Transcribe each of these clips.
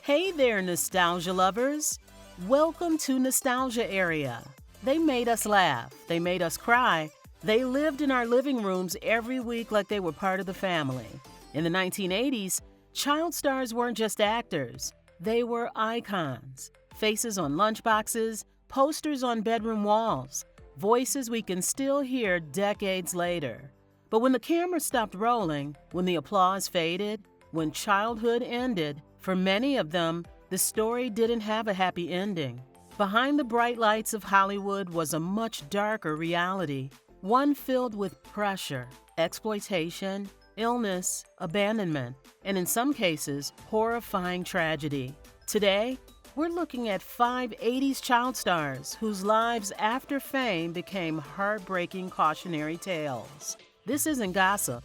Hey there, nostalgia lovers! Welcome to Nostalgia Area. They made us laugh, they made us cry, they lived in our living rooms every week like they were part of the family. In the 1980s, child stars weren't just actors, they were icons. Faces on lunchboxes, posters on bedroom walls, voices we can still hear decades later. But when the camera stopped rolling, when the applause faded, when childhood ended, for many of them, the story didn't have a happy ending. Behind the bright lights of Hollywood was a much darker reality, one filled with pressure, exploitation, illness, abandonment, and in some cases, horrifying tragedy. Today, we're looking at 5 80s child stars whose lives after fame became heartbreaking cautionary tales. This isn't gossip.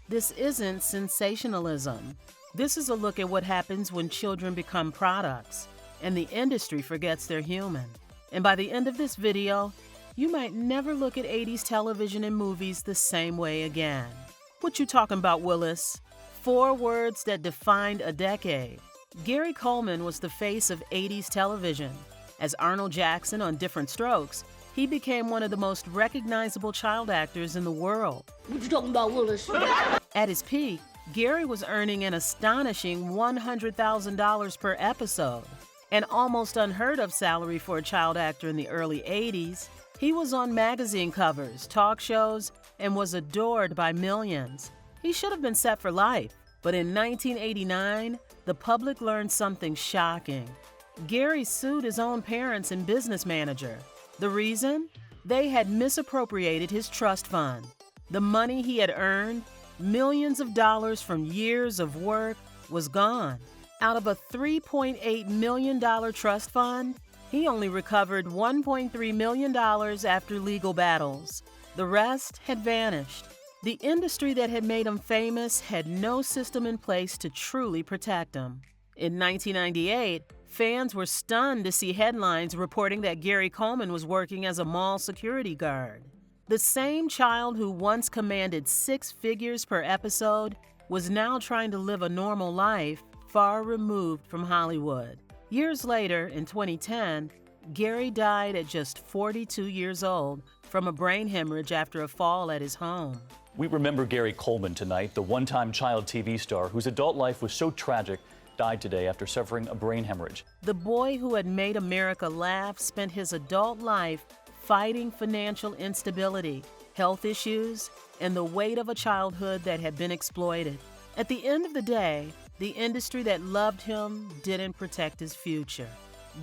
This isn't sensationalism. This is a look at what happens when children become products and the industry forgets they're human. And by the end of this video, you might never look at 80s television and movies the same way again. What you talking about, Willis? 4 words that defined a decade. Gary Coleman was the face of 80s television. As Arnold Jackson on Diff'rent Strokes, he became one of the most recognizable child actors in the world. What you talking about, Willis? At his peak, Gary was earning an astonishing $100,000 per episode, an almost unheard of salary for a child actor in the early 80s. He was on magazine covers, talk shows, and was adored by millions. He should have been set for life, but in 1989, the public learned something shocking. Gary sued his own parents and business manager. The reason? They had misappropriated his trust fund. The money he had earned, millions of dollars from years of work, was gone. Out of a $3.8 million trust fund, he only recovered $1.3 million after legal battles. The rest had vanished. The industry that had made him famous had no system in place to truly protect him. In 1998, fans were stunned to see headlines reporting that Gary Coleman was working as a mall security guard. The same child who once commanded 6 figures per episode was now trying to live a normal life far removed from Hollywood. Years later, in 2010, Gary died at just 42 years old from a brain hemorrhage after a fall at his home. We remember Gary Coleman tonight, the one-time child TV star whose adult life was so tragic, died today after suffering a brain hemorrhage. The boy who had made America laugh spent his adult life fighting financial instability, health issues, and the weight of a childhood that had been exploited. At the end of the day, the industry that loved him didn't protect his future.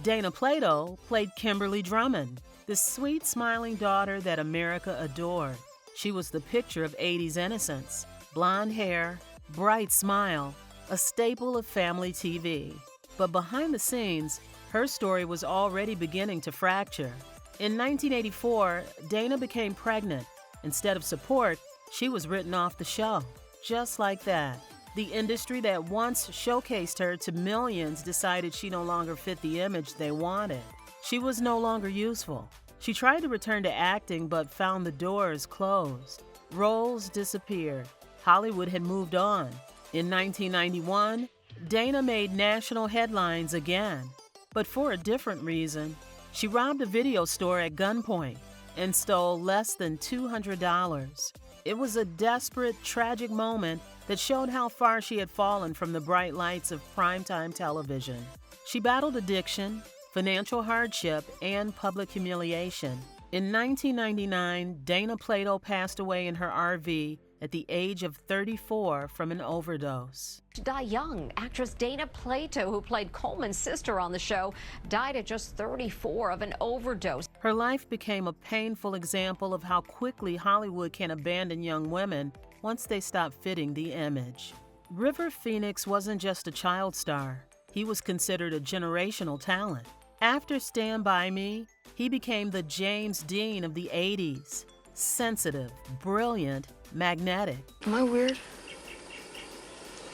Dana Plato played Kimberly Drummond, the sweet, smiling daughter that America adored. She was the picture of 80s innocence, blonde hair, bright smile, a staple of family TV. But behind the scenes, her story was already beginning to fracture. In 1984, Dana became pregnant. Instead of support, she was written off the show. Just like that. The industry that once showcased her to millions decided she no longer fit the image they wanted. She was no longer useful. She tried to return to acting but found the doors closed. Roles disappeared. Hollywood had moved on. In 1991, Dana made national headlines again, but for a different reason. She robbed a video store at gunpoint and stole less than $200. It was a desperate, tragic moment that showed how far she had fallen from the bright lights of primetime television. She battled addiction, financial hardship, and public humiliation. In 1999, Dana Plato passed away in her RV at the age of 34 from an overdose. To die young, actress Dana Plato, who played Coleman's sister on the show, died at just 34 of an overdose. Her life became a painful example of how quickly Hollywood can abandon young women once they stop fitting the image. River Phoenix wasn't just a child star. He was considered a generational talent. After Stand By Me, he became the James Dean of the 80s. Sensitive, brilliant, magnetic. Am I weird?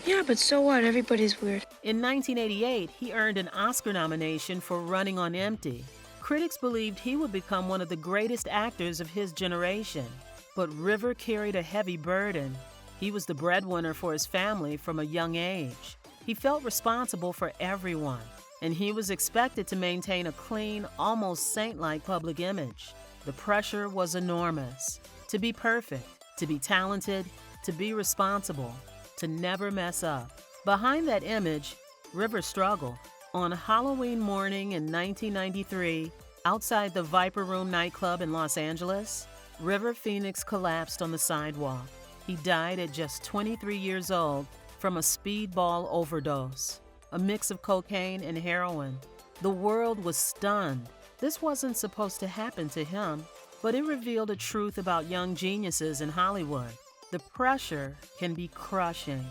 Yeah, but so what? Everybody's weird. In 1988, he earned an Oscar nomination for Running on Empty. Critics believed he would become one of the greatest actors of his generation. But River carried a heavy burden. He was the breadwinner for his family from a young age. He felt responsible for everyone, and he was expected to maintain a clean, almost saint-like public image. The pressure was enormous. To be perfect, to be talented, to be responsible, to never mess up. Behind that image, River struggled. On Halloween morning in 1993, outside the Viper Room nightclub in Los Angeles, River Phoenix collapsed on the sidewalk. He died at just 23 years old from a speedball overdose, a mix of cocaine and heroin. The world was stunned. This wasn't supposed to happen to him, but it revealed a truth about young geniuses in Hollywood. The pressure can be crushing.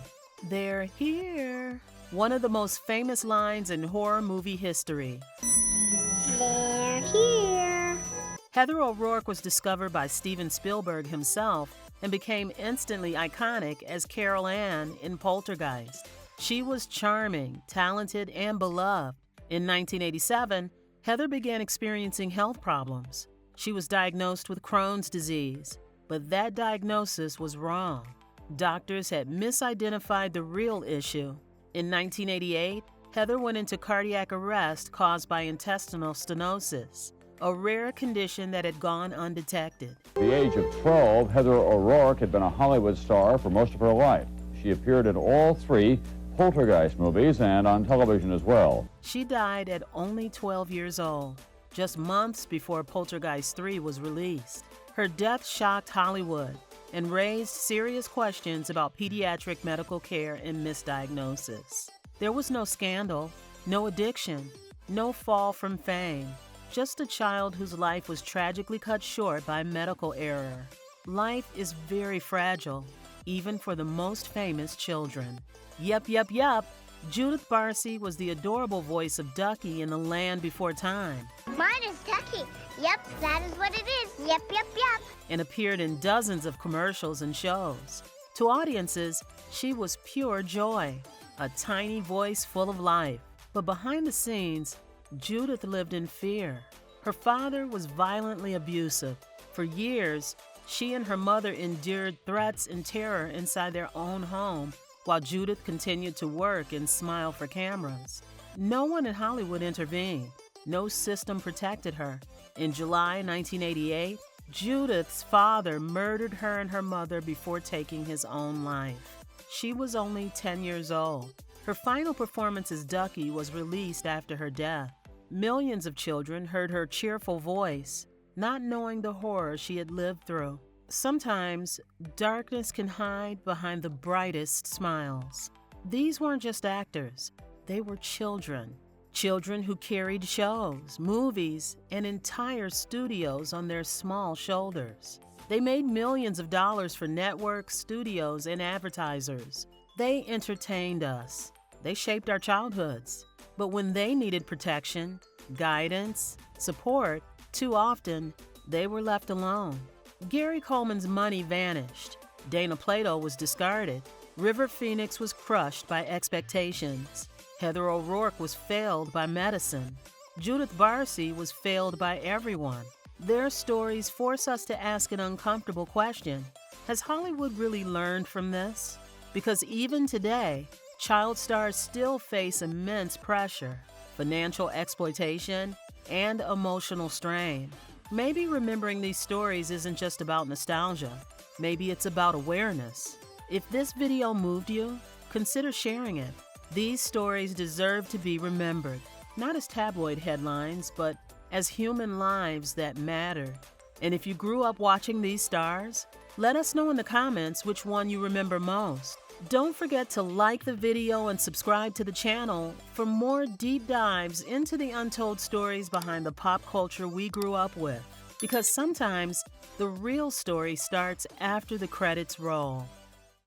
They're here. One of the most famous lines in horror movie history. They're here. Heather O'Rourke was discovered by Steven Spielberg himself and became instantly iconic as Carol Ann in Poltergeist. She was charming, talented, and beloved. In 1987, Heather began experiencing health problems. She was diagnosed with Crohn's disease, but that diagnosis was wrong. Doctors had misidentified the real issue. In 1988, Heather went into cardiac arrest caused by intestinal stenosis, a rare condition that had gone undetected. At the age of 12, Heather O'Rourke had been a Hollywood star for most of her life. She appeared in all 3 Poltergeist movies and on television as well. She died at only 12 years old, just months before Poltergeist 3 was released. Her death shocked Hollywood and raised serious questions about pediatric medical care and misdiagnosis. There was no scandal, no addiction, no fall from fame, just a child whose life was tragically cut short by medical error. Life is very fragile, even for the most famous children. Yup. Judith Barsi was the adorable voice of Ducky in The Land Before Time. Mine is Ducky. Yep, that is what it is. Yep. And appeared in dozens of commercials and shows. To audiences, she was pure joy, a tiny voice full of life. But behind the scenes, Judith lived in fear. Her father was violently abusive. For years, she and her mother endured threats and terror inside their own home, while Judith continued to work and smile for cameras. No one in Hollywood intervened. No system protected her. In July 1988, Judith's father murdered her and her mother before taking his own life. She was only 10 years old. Her final performance as Ducky was released after her death. Millions of children heard her cheerful voice, not knowing the horror she had lived through. Sometimes, darkness can hide behind the brightest smiles. These weren't just actors, they were children. Children who carried shows, movies, and entire studios on their small shoulders. They made millions of dollars for networks, studios, and advertisers. They entertained us. They shaped our childhoods. But when they needed protection, guidance, support, too often, they were left alone. Gary Coleman's money vanished. Dana Plato was discarded. River Phoenix was crushed by expectations. Heather O'Rourke was failed by medicine. Judith Barsi was failed by everyone. Their stories force us to ask an uncomfortable question. Has Hollywood really learned from this? Because even today, child stars still face immense pressure, financial exploitation, and emotional strain. Maybe remembering these stories isn't just about nostalgia. Maybe it's about awareness. If this video moved you, consider sharing it. These stories deserve to be remembered, not as tabloid headlines, but as human lives that matter. And if you grew up watching these stars, let us know in the comments which one you remember most. Don't forget to like the video and subscribe to the channel for more deep dives into the untold stories behind the pop culture we grew up with. Because sometimes the real story starts after the credits roll.